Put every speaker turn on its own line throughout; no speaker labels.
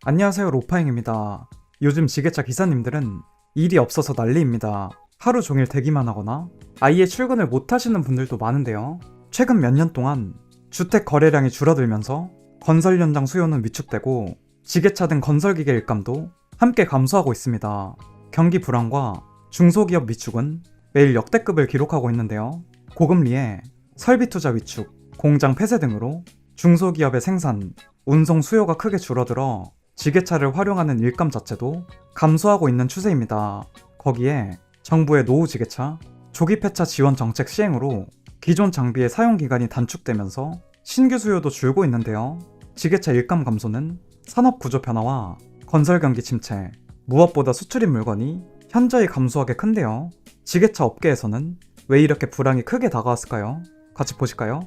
안녕하세요, 로파행입니다. 요즘 지게차 기사님들은 일이 없어서 난리입니다. 하루 종일 대기만 하거나 아예 출근을 못 하시는 분들도 많은데요. 최근 몇 년 동안 주택 거래량이 줄어들면서 건설 현장 수요는 위축되고 지게차 등 건설기계 일감도 함께 감소하고 있습니다. 경기 불황과 중소기업 위축은 매일 역대급을 기록하고 있는데요. 고금리에 설비 투자 위축, 공장 폐쇄 등으로 중소기업의 생산, 운송 수요가 크게 줄어들어 지게차를 활용하는 일감 자체도 감소하고 있는 추세입니다. 거기에 정부의 노후 지게차, 조기 폐차 지원 정책 시행으로 기존 장비의 사용 기간이 단축되면서 신규 수요도 줄고 있는데요. 지게차 일감 감소는 산업 구조 변화와 건설 경기 침체, 무엇보다 수출입 물건이 현저히 감소하게 큰데요. 지게차 업계에서는 왜 이렇게 불황이 크게 다가왔을까요? 같이 보실까요?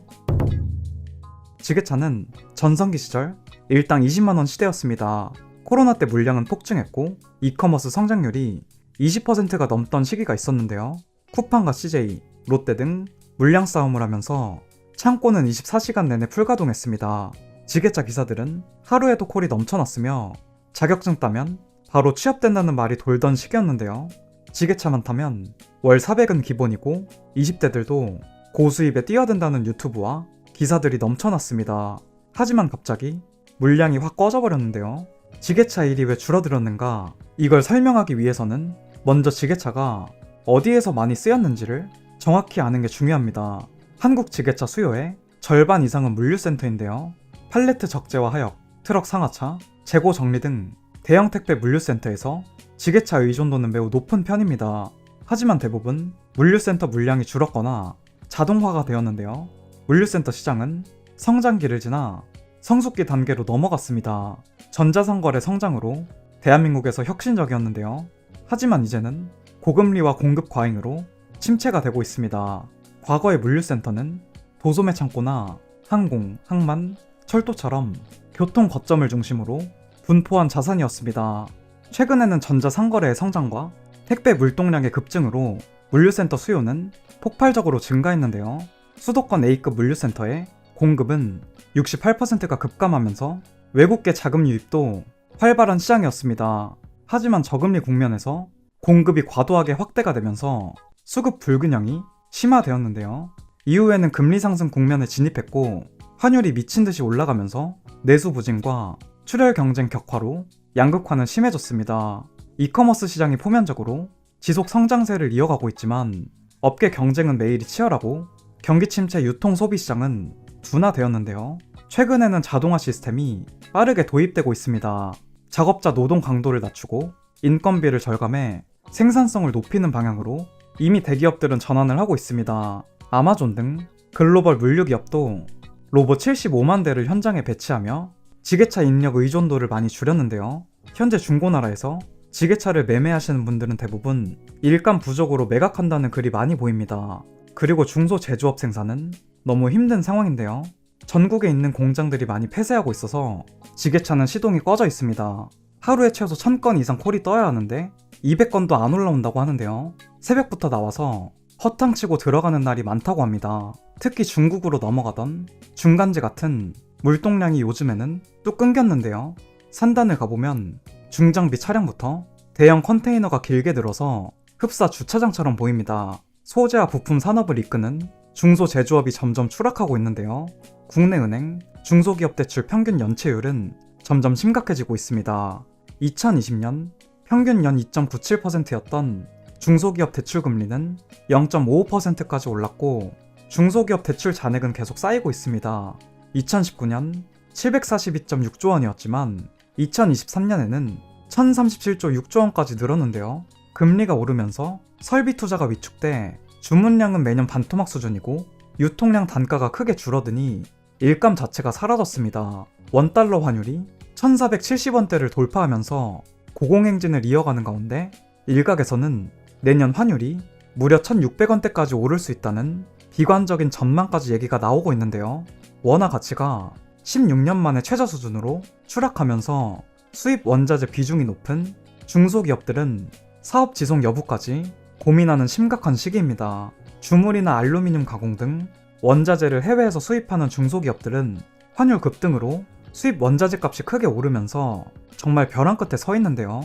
지게차는 전성기 시절 일당 20만원 시대였습니다. 코로나 때 물량은 폭증했고 이커머스 성장률이 20%가 넘던 시기가 있었는데요. 쿠팡과 CJ, 롯데 등 물량 싸움을 하면서 창고는 24시간 내내 풀가동했습니다. 지게차 기사들은 하루에도 콜이 넘쳐났으며 자격증 따면 바로 취업된다는 말이 돌던 시기였는데요. 지게차만 타면 월 400은 기본이고 20대들도 고수입에 뛰어든다는 유튜브와 기사들이 넘쳐났습니다. 하지만 갑자기 물량이 확 꺼져버렸는데요. 지게차 일이 왜 줄어들었는가? 이걸 설명하기 위해서는 먼저 지게차가 어디에서 많이 쓰였는지를 정확히 아는 게 중요합니다. 한국 지게차 수요의 절반 이상은 물류센터인데요. 팔레트 적재와 하역, 트럭 상하차, 재고 정리 등 대형 택배 물류센터에서 지게차 의존도는 매우 높은 편입니다. 하지만 대부분 물류센터 물량이 줄었거나 자동화가 되었는데요. 물류센터 시장은 성장기를 지나 성숙기 단계로 넘어갔습니다. 전자상거래 성장으로 대한민국에서 혁신적이었는데요. 하지만 이제는 고금리와 공급 과잉으로 침체가 되고 있습니다. 과거의 물류센터는 도소매 창고나 항공, 항만, 철도처럼 교통 거점을 중심으로 분포한 자산이었습니다. 최근에는 전자상거래의 성장과 택배 물동량의 급증으로 물류센터 수요는 폭발적으로 증가했는데요. 수도권 A급 물류센터의 공급은 68%가 급감하면서 외국계 자금 유입도 활발한 시장이었습니다. 하지만 저금리 국면에서 공급이 과도하게 확대가 되면서 수급 불균형이 심화되었는데요. 이후에는 금리 상승 국면에 진입했고 환율이 미친 듯이 올라가면서 내수 부진과 출혈 경쟁 격화로 양극화는 심해졌습니다. 이커머스 시장이 포면적으로 지속 성장세를 이어가고 있지만 업계 경쟁은 매일이 치열하고 경기 침체 유통 소비 시장은 둔화되었는데요. 최근에는 자동화 시스템이 빠르게 도입되고 있습니다. 작업자 노동 강도를 낮추고 인건비를 절감해 생산성을 높이는 방향으로 이미 대기업들은 전환을 하고 있습니다. 아마존 등 글로벌 물류 기업도 로봇 75만 대를 현장에 배치하며 지게차 인력 의존도를 많이 줄였는데요. 현재 중고나라에서 지게차를 매매하시는 분들은 대부분 일감 부족으로 매각한다는 글이 많이 보입니다. 그리고 중소 제조업 생산은 너무 힘든 상황인데요. 전국에 있는 공장들이 많이 폐쇄하고 있어서 지게차는 시동이 꺼져 있습니다. 하루에 최소 1000건 이상 콜이 떠야 하는데 200건도 안 올라온다고 하는데요. 새벽부터 나와서 허탕치고 들어가는 날이 많다고 합니다. 특히 중국으로 넘어가던 중간재 같은 물동량이 요즘에는 또 끊겼는데요. 산단을 가보면 중장비 차량부터 대형 컨테이너가 길게 늘어서 흡사 주차장처럼 보입니다. 소재와 부품 산업을 이끄는 중소제조업이 점점 추락하고 있는데요. 국내 은행, 중소기업 대출 평균 연체율은 점점 심각해지고 있습니다. 2020년 평균 연 2.97%였던 중소기업 대출 금리는 0.55%까지 올랐고 중소기업 대출 잔액은 계속 쌓이고 있습니다. 2019년 742.6조 원이었지만 2023년에는 1037조 6조 원까지 늘었는데요. 금리가 오르면서 설비 투자가 위축돼 주문량은 매년 반토막 수준이고 유통량 단가가 크게 줄어드니 일감 자체가 사라졌습니다. 원달러 환율이 1470원대를 돌파하면서 고공행진을 이어가는 가운데 일각에서는 내년 환율이 무려 1600원대까지 오를 수 있다는 비관적인 전망까지 얘기가 나오고 있는데요. 원화 가치가 16년 만에 최저 수준으로 추락하면서 수입 원자재 비중이 높은 중소기업들은 사업 지속 여부까지 고민하는 심각한 시기입니다. 주물이나 알루미늄 가공 등 원자재를 해외에서 수입하는 중소기업들은 환율 급등으로 수입 원자재 값이 크게 오르면서 정말 벼랑 끝에 서 있는데요.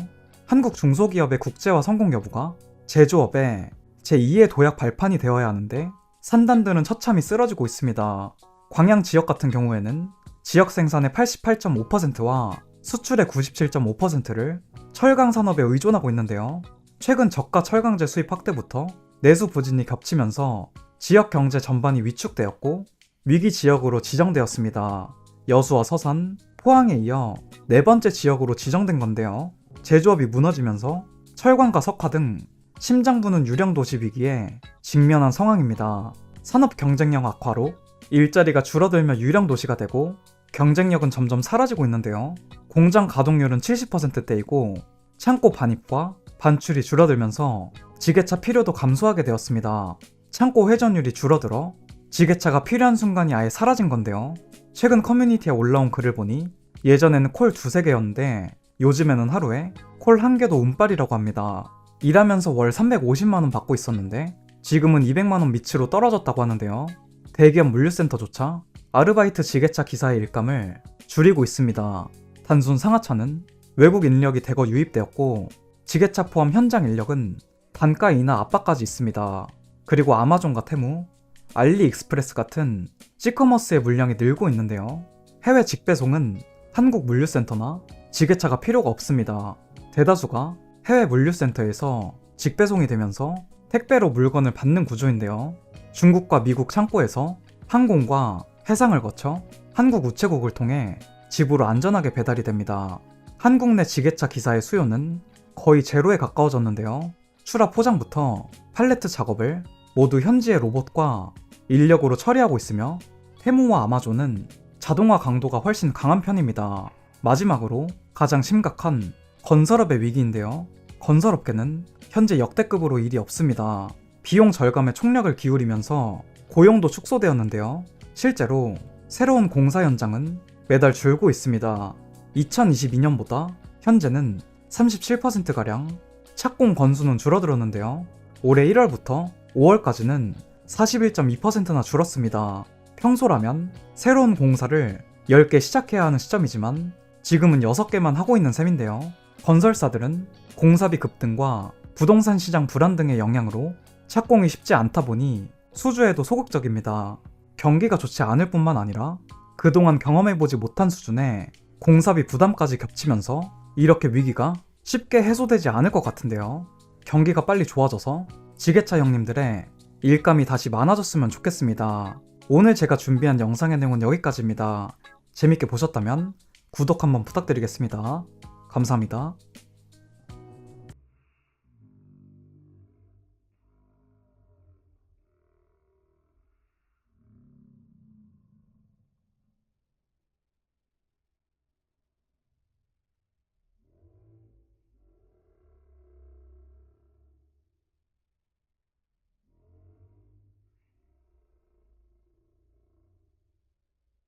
한국 중소기업의 국제화 성공 여부가 제조업의 제2의 도약 발판이 되어야 하는데 산단들은 처참히 쓰러지고 있습니다. 광양 지역 같은 경우에는 지역 생산의 88.5%와 수출의 97.5%를 철강 산업에 의존하고 있는데요. 최근 저가 철강제 수입 확대부터 내수 부진이 겹치면서 지역 경제 전반이 위축되었고 위기 지역으로 지정되었습니다. 여수와 서산, 포항에 이어 네 번째 지역으로 지정된 건데요. 제조업이 무너지면서 철강과 석화 등 심장 부는 유령 도시 위기에 직면한 상황입니다. 산업 경쟁력 악화로 일자리가 줄어들며 유령 도시가 되고 경쟁력은 점점 사라지고 있는데요. 공장 가동률은 70%대이고 창고 반입과 반출이 줄어들면서 지게차 필요도 감소하게 되었습니다. 창고 회전율이 줄어들어 지게차가 필요한 순간이 아예 사라진 건데요. 최근 커뮤니티에 올라온 글을 보니 예전에는 콜 2-3개였는데 요즘에는 하루에 콜 1개도 운빨이라고 합니다. 일하면서 월 350만원 받고 있었는데 지금은 200만원 밑으로 떨어졌다고 하는데요. 대기업 물류센터조차 아르바이트 지게차 기사의 일감을 줄이고 있습니다. 단순 상하차는 외국 인력이 대거 유입되었고 지게차 포함 현장 인력은 단가 인하 압박까지 있습니다. 그리고 아마존과 테무, 알리익스프레스 같은 C커머스의 물량이 늘고 있는데요. 해외 직배송은 한국 물류센터나 지게차가 필요가 없습니다. 대다수가 해외 물류센터에서 직배송이 되면서 택배로 물건을 받는 구조인데요. 중국과 미국 창고에서 항공과 해상을 거쳐 한국 우체국을 통해 집으로 안전하게 배달이 됩니다. 한국 내 지게차 기사의 수요는 거의 제로에 가까워졌는데요. 출하 포장부터 팔레트 작업을 모두 현지의 로봇과 인력으로 처리하고 있으며 테무와 아마존은 자동화 강도가 훨씬 강한 편입니다. 마지막으로 가장 심각한 건설업의 위기인데요. 건설업계는 현재 역대급으로 일이 없습니다. 비용 절감에 총력을 기울이면서 고용도 축소되었는데요. 실제로 새로운 공사 현장은 매달 줄고 있습니다. 2022년보다 현재는 37%가량 착공 건수는 줄어들었는데요. 올해 1월부터 5월까지는 41.2%나 줄었습니다. 평소라면 새로운 공사를 10개 시작해야 하는 시점이지만 지금은 6개만 하고 있는 셈인데요. 건설사들은 공사비 급등과 부동산 시장 불안 등의 영향으로 착공이 쉽지 않다 보니 수주에도 소극적입니다. 경기가 좋지 않을 뿐만 아니라 그동안 경험해보지 못한 수준의 공사비 부담까지 겹치면서 이렇게 위기가 쉽게 해소되지 않을 것 같은데요. 경기가 빨리 좋아져서 지게차 형님들의 일감이 다시 많아졌으면 좋겠습니다. 오늘 제가 준비한 영상의 내용은 여기까지입니다. 재밌게 보셨다면 구독 한번 부탁드리겠습니다. 감사합니다.